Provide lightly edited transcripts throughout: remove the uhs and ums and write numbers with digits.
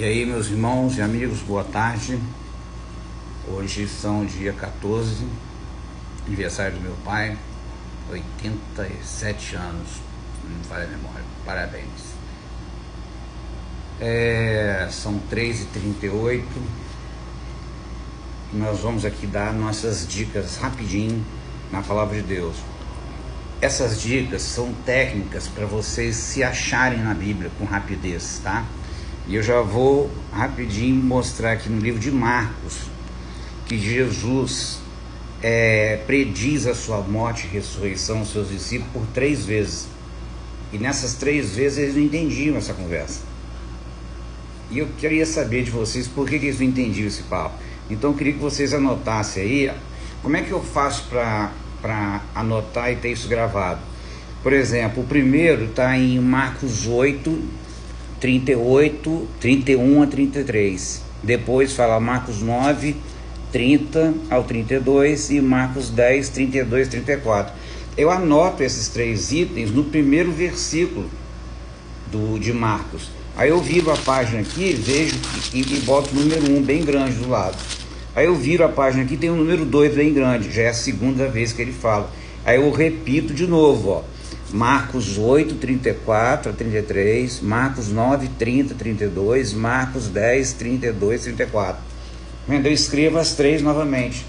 E aí, meus irmãos e amigos, boa tarde. Hoje são dia 14, aniversário do meu pai, 87 anos, não me falha a memória, parabéns. São 3h38 e nós vamos aqui dar nossas dicas rapidinho na Palavra de Deus. Essas dicas são técnicas para vocês se acharem na Bíblia com rapidez, tá? E eu já vou rapidinho mostrar aqui no livro de Marcos que Jesus prediz a sua morte e ressurreição aos seus discípulos por 3 vezes. E nessas 3 vezes eles não entendiam essa conversa. E eu queria saber de vocês por que eles não entendiam esse papo. Então eu queria que vocês anotassem aí. Como é que eu faço para anotar e ter isso gravado? Por exemplo, o primeiro está em Marcos 8, 38, 31 a 33. Depois fala Marcos 9, 30 ao 32 e Marcos 10, 32 e 34. Eu anoto esses 3 itens no primeiro versículo de Marcos. Aí eu viro a página aqui, vejo e boto o número 1 bem grande do lado. Aí eu viro a página aqui, tem o número 2 bem grande, já é a segunda vez que ele fala. Aí eu repito de novo, ó. Marcos 8, 34 a 33, Marcos 9, 30, 32, Marcos 10, 32, 34. Eu escrevo as 3 novamente.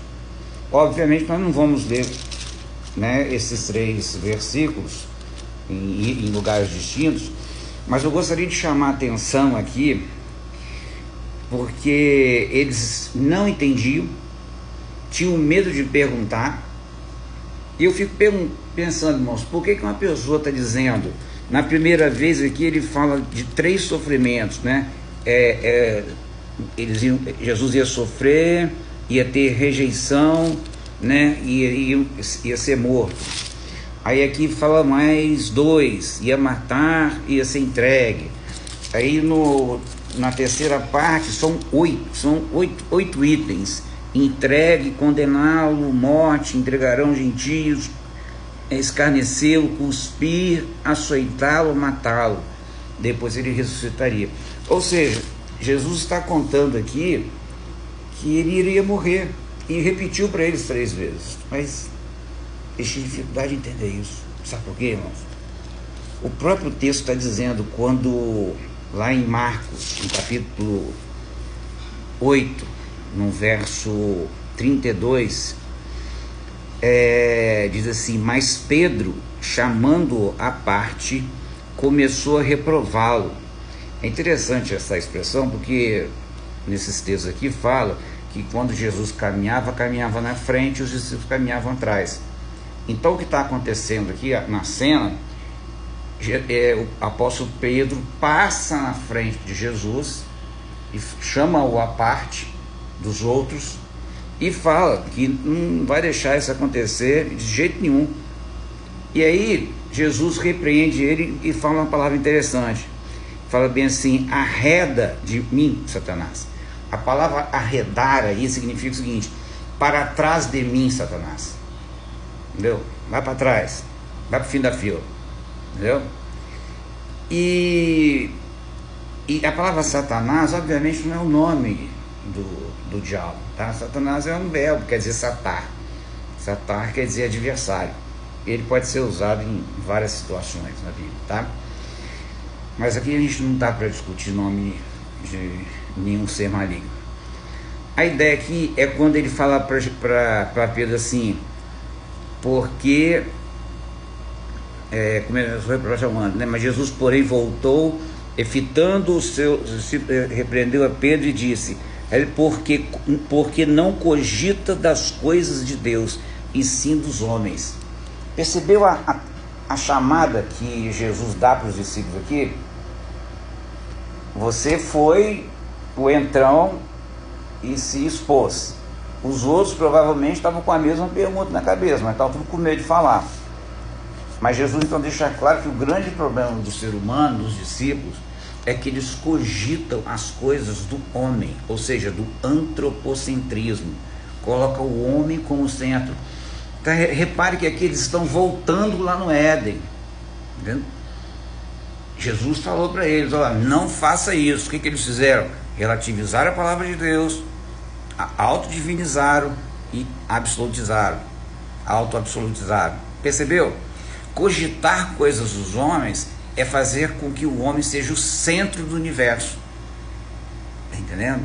Obviamente nós não vamos ler, né, esses 3 versículos em lugares distintos, mas eu gostaria de chamar a atenção aqui, porque eles não entendiam, tinham medo de perguntar. E eu fico pensando, irmãos, por que uma pessoa está dizendo, na primeira vez aqui ele fala de 3 sofrimentos, né? Jesus ia sofrer, ia ter rejeição, né? Ia ser morto. Aí aqui fala mais 2, ia matar, ia ser entregue. Aí na terceira parte são 8 itens. Entregue, condená-lo, morte, entregarão gentios, escarnecê-lo, cuspir, açoitá-lo, matá-lo. Depois ele ressuscitaria. Ou seja, Jesus está contando aqui que ele iria morrer. E repetiu para eles 3 vezes. Mas eles tinham dificuldade de entender isso. Sabe por quê, irmãos? O próprio texto está dizendo, quando lá em Marcos, no capítulo 8, no verso 32, diz assim: mas Pedro, chamando-o à parte, começou a reprová-lo. É interessante essa expressão, porque nesses textos aqui fala que quando Jesus caminhava na frente e os discípulos caminhavam atrás. Então o que está acontecendo aqui na cena, o apóstolo Pedro passa na frente de Jesus e chama-o à parte dos outros e fala que não vai deixar isso acontecer de jeito nenhum. E aí Jesus repreende ele e fala uma palavra interessante. Fala bem assim: arreda de mim, Satanás. A palavra arredar aí significa o seguinte: para trás de mim, Satanás. Entendeu? Vai para trás, vai para o fim da fila. Entendeu? E a palavra Satanás, obviamente, não é o nome do diabo, tá? Satanás é um verbo, quer dizer satar. Satar quer dizer adversário. Ele pode ser usado em várias situações na Bíblia, tá? Mas aqui a gente não está para discutir nome de nenhum ser maligno. A ideia aqui é quando ele fala para Pedro assim: porque como ele foi chamando, né? Mas Jesus, porém, voltou e fitando repreendeu a Pedro e disse: porque não cogita das coisas de Deus, e sim dos homens. Percebeu a chamada que Jesus dá para os discípulos aqui? Você foi o entrão e se expôs. Os outros provavelmente estavam com a mesma pergunta na cabeça, mas estavam tudo com medo de falar. Mas Jesus então deixa claro que o grande problema do ser humano, dos discípulos, é que eles cogitam as coisas do homem, ou seja, do antropocentrismo. Coloca o homem como centro. Então, repare que aqui eles estão voltando lá no Éden. Entendeu? Jesus falou para eles: olha, não faça isso. O que eles fizeram? relativizaram a palavra de Deus, autodivinizaram e absolutizaram, autoabsolutizaram. Percebeu? Cogitar coisas dos homens é fazer com que o homem seja o centro do universo. Tá entendendo?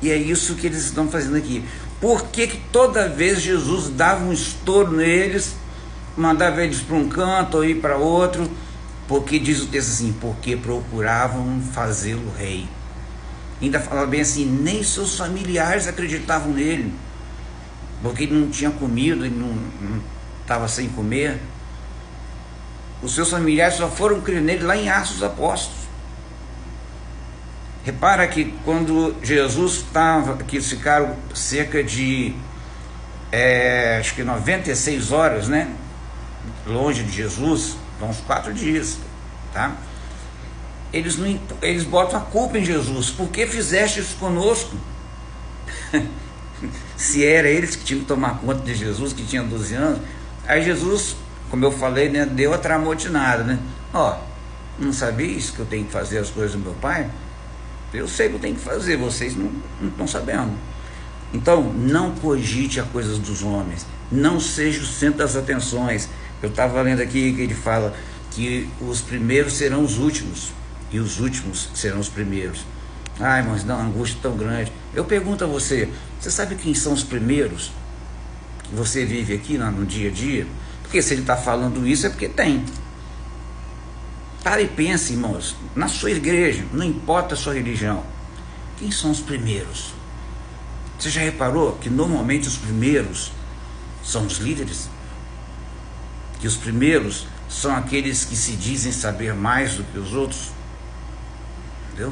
E é isso que eles estão fazendo aqui. Por que toda vez Jesus dava um estouro neles, mandava eles para um canto ou ir para outro? Porque diz o texto assim, porque procuravam fazê-lo rei. Ainda fala bem assim, nem seus familiares acreditavam nele, porque ele não tinha comido, ele não estava sem comer. Os seus familiares só foram crer nele lá em Atos dos Apóstolos. Repara que quando Jesus estava, que eles ficaram cerca de acho que 96 horas, né, longe de Jesus, uns 4 dias, tá? Eles botam a culpa em Jesus. Por que fizeste isso conosco? Se era eles que tinham que tomar conta de Jesus, que tinha 12 anos. Aí Jesus, como eu falei, né, deu a tramotinada, né? Ó, não sabia isso, que eu tenho que fazer as coisas do meu pai? Eu sei que eu tenho que fazer, vocês não estão sabendo. Então, não cogite as coisas dos homens, não seja o centro das atenções. Eu estava lendo aqui que ele fala que os primeiros serão os últimos, e os últimos serão os primeiros. Ai, mas dá uma angústia tão grande. Eu pergunto a você, você sabe quem são os primeiros que você vive aqui no dia a dia? Porque se ele está falando isso é porque tem. Para e pense, irmãos, na sua igreja, não importa a sua religião, quem são os primeiros? Você já reparou que normalmente os primeiros são os líderes? Que os primeiros são aqueles que se dizem saber mais do que os outros? Entendeu?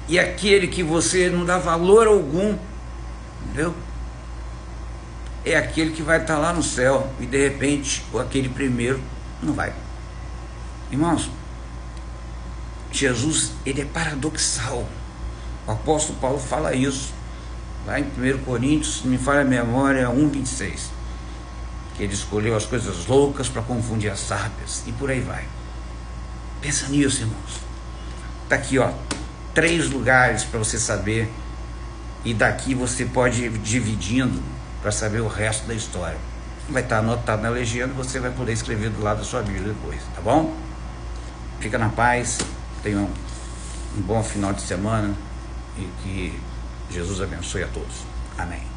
E aquele que você não dá valor algum, entendeu? É aquele que vai estar lá no céu e de repente aquele primeiro não vai. Irmãos, Jesus, ele é paradoxal. O apóstolo Paulo fala isso lá em 1 Coríntios, se me falha a memória, 1:26, que ele escolheu as coisas loucas para confundir as sábias, e por aí vai. Pensa nisso, irmãos. Está aqui, ó, 3 lugares para você saber, e daqui você pode ir dividindo para saber o resto da história. Vai estar anotado na legenda, você vai poder escrever do lado da sua Bíblia depois, tá bom? Fica na paz, tenha um bom final de semana e que Jesus abençoe a todos. Amém.